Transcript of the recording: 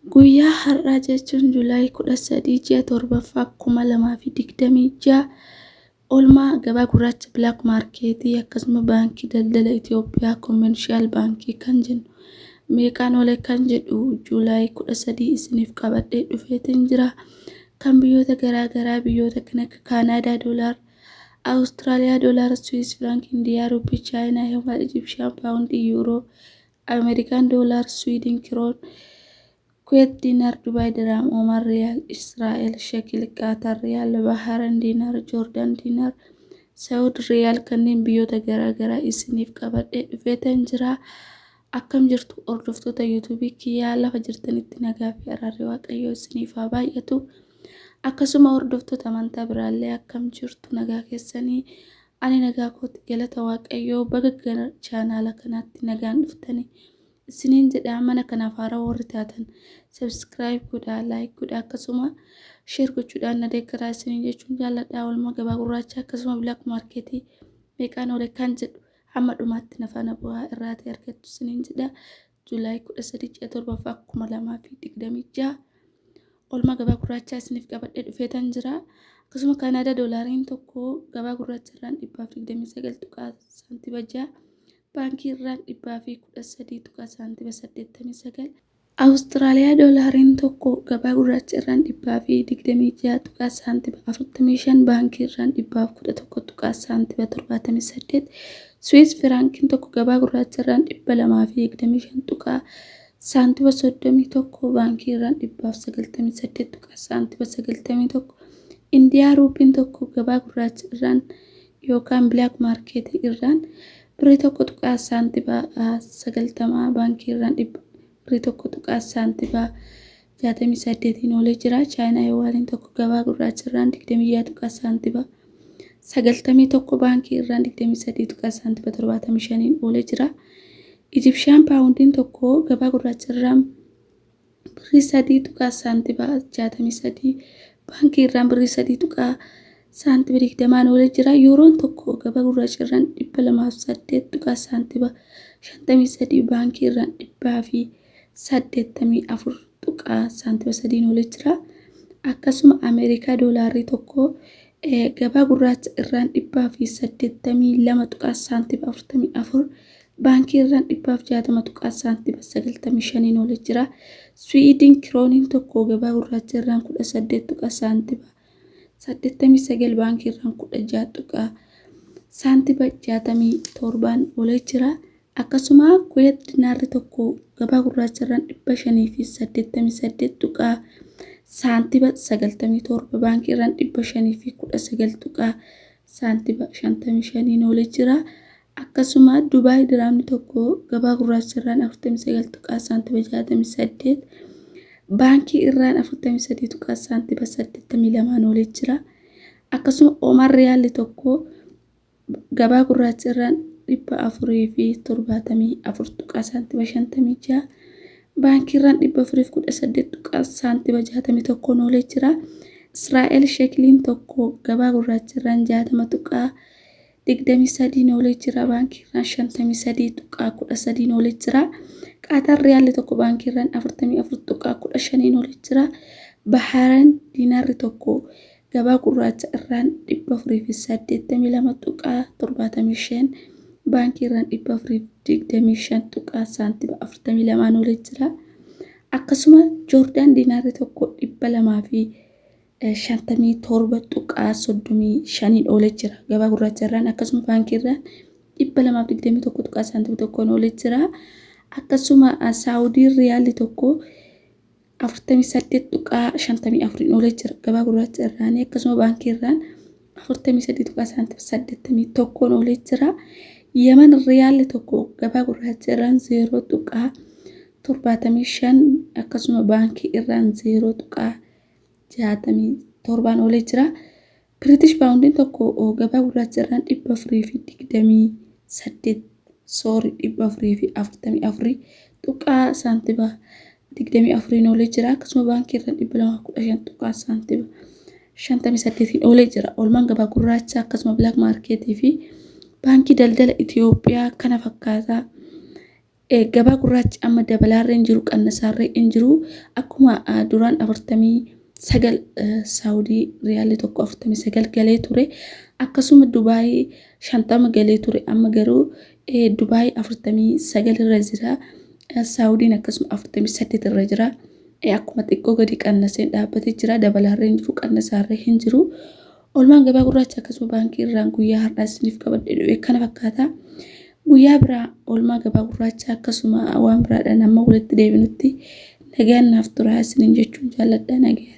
Guyyaa har'aa jechuun Juulaay 13 ji'a torbaffaa 2026 oolmaa gabaa gurraacha Black Market akkasuma baankii daldala Itoophiyaa Commercial Baankii kan jennu meeqaan olee kan jedhu Juulaay 13 isiniif qabadhee dhufeetiin jira. Kan biyyoota garaagaraa biyyoota kan akka Kaanaadaa doolaar, Awustiraaliyaa doolaar, Swiss franc, Indiyaa ruupii, Chaayinaa yuwaan, Egyptian pound, Yuuroo, Ameerikaan doolaar, Sweden kroon, ኩዌት ዲናር፣ ዱባይ ድርሃም፣ ኦማር ሪያል፣ እስራኤል ሸክል፣ ቃታር ሪያል፣ ባህረን ዲናር፣ ጆርዳን ዲናር፣ ሳውዲ ሪያል kanneen biyyoota garaagaraa isiniif qabadhee dhufeetan jira. Akkam jirtu hordoftoota yuutuubii kiyyaa lafa jirtanitti nagaa fi araarri waaqayyoo isiniif haa baay'atu. Akkasuma hordoftoota amantaa biraallee akkam jirtu nagaa keessanii ani nagaa kootti galata waaqayyoo baga gara chaanaala kanaatti nagaan dhuftanii isiniin jedhaa mana kanaaf haaraa warri taatan subscribe godhaa like godhaa akkasuma share gochuudhaan na deeggaraa isiniin jechuun jaalladhaa. Oolmaa gabaa gurraacha akkasuma Black Market meeqaan olee kan jedhu hamma dhumaatti na faana bu'aa irraati argattu isiniin jedha. Juulaay 13 ji'a torbaffaa 2026 oolmaa gabaa gurraacha isiniif qabadhee dhufeetan jira. Akkasuma Kaanaadaa doolaariin tokko gabaa gurraacha irraan 129.6 baankii irraan 113.89. Awustiraaliyaa doolaariin tokko gabaa gurraacha irraan 126.45 baankii irraan 111.78. Swiss frankiin tokko gabaa gurraacha irraan 225.31 baankii irraan 298.91. Indiyaa ruupiin tokko gabaa gurraacha irraan yookaan Black Market irraan birrii tokko tuqaa saantiba 90 baankii irraan birrii tokko tuqaa saantiba 68 olee jira. Chaayinaa yuwaaniin tokko gabaa gurraacha irraan 26 tuqaa saantiba 91 baankii irraan 23 tuqaa saantiba 75 olee jira. Egyptian poundiin tokko gabaa gurraacha irraan birrii 3 tuqaa saantiba 63 baankii irraan birrii 3 tuqaa saantiba 20 olee jira. Yuuroon tokko gabaa gurraacha irraan 208 tuqaa saantiba 53 baankii irraan 184 tuqaa saantiba 3 olee jira. Akkasuma Ameerikaa doolaarii tokko gabaa gurraacha irraan 182 tuqaa saantiba 44 baankii irraan 160 tuqaa saantiba 95 olee jira. Sweden krooniin tokko gabaa gurraacha irraan 18 tuqaa saantiba 89 baankii irraan 16 tuqaa saantiba 67 olee jira. Akkasuma Kuweet diinaarri tokko gabaa gurraacha irraan 588 tuqaa saantiba 97 baankii irraan 519 tuqaa saantiba 55 olee jira. Akkasuma Dubaay diraamni tokko gabaa gurraacha irraan 49 tuqaa saantiba 68 baankii irraan 43 tuqaa saantiba 82 olee jira. Akkasuma Omaar Riyaalli tokko gabaa gurraacha irraan 474 tuqaa saantiba 56 baankii irraan 418 tuqaa saantiba 61 olee jira. Israa'el shekiliin tokko gabaa gurraacha irraan 60 tuqaa 23 olee jira. Baankii irraan 53 tuqaa 13 olee jira. Qatar riyaalli tokko baankii irraan 44 tuqaa 15 olee jira. Bahrain diinaarri tokko gabaa gurraacha irraan 482 tuqaa 75 baankii irraan 425 tuqaa saantiba 42 olee jira. Akkasuma Joordaan diinaarri tokko 257 tuqaa 35 olee jira gabaa gurraacha irraan. Akkasuma baankii irraan 221 tuqaa saantiba 1 olee jira. Akkasuma Saawudii riyaalli tokko 48 tuqaa 54 olee jira gabaa gurraacha irraan. Akkasuma baankii irraan 43 tuqaa saantiba 81 olee jira. Yemen riyaalli tokko gabaa gurraacha irraan 0 tuqaa 75 akkasuma baankii irraan 0 tuqaa 67 olee jira. British poundiin tokko gabaa gurraacha irraan 428 444 tuqaa saantiba 24 olee jira. Akkasuma baankii irraan 215 tuqaa saantiba 58 olee jira. Oolmaan gabaa gurraacha akkasuma Black Market fi baankii daldala Itoophiyaa kana fakkaata. gabaa gurraachi amma dabalaarra hin jiru qannasaarra hin jiru akkuma duraan 49 saawudii riyaalii tokko 49 galee ture akkasuma Dubaayii 50 galee ture amma garuu Dubaayii 49 irra jira saawudiin akkasuma 48 irra jira akkuma xiqqoo gadi qannaseen dhaabbatee jira dabalaarra hin jiru qannasaarra hin jiru olmaan gabaa gurraachi akkasuma baankii irraan guyyaa har'aa isiniif qabadhe kana fakkaata guyyaa biraa olmaa gabaa gurraacha akkasuma waan biraadhaan amma walitti deebinutti nagaan naaf turaa isiniin jechuun jaalladha nagaa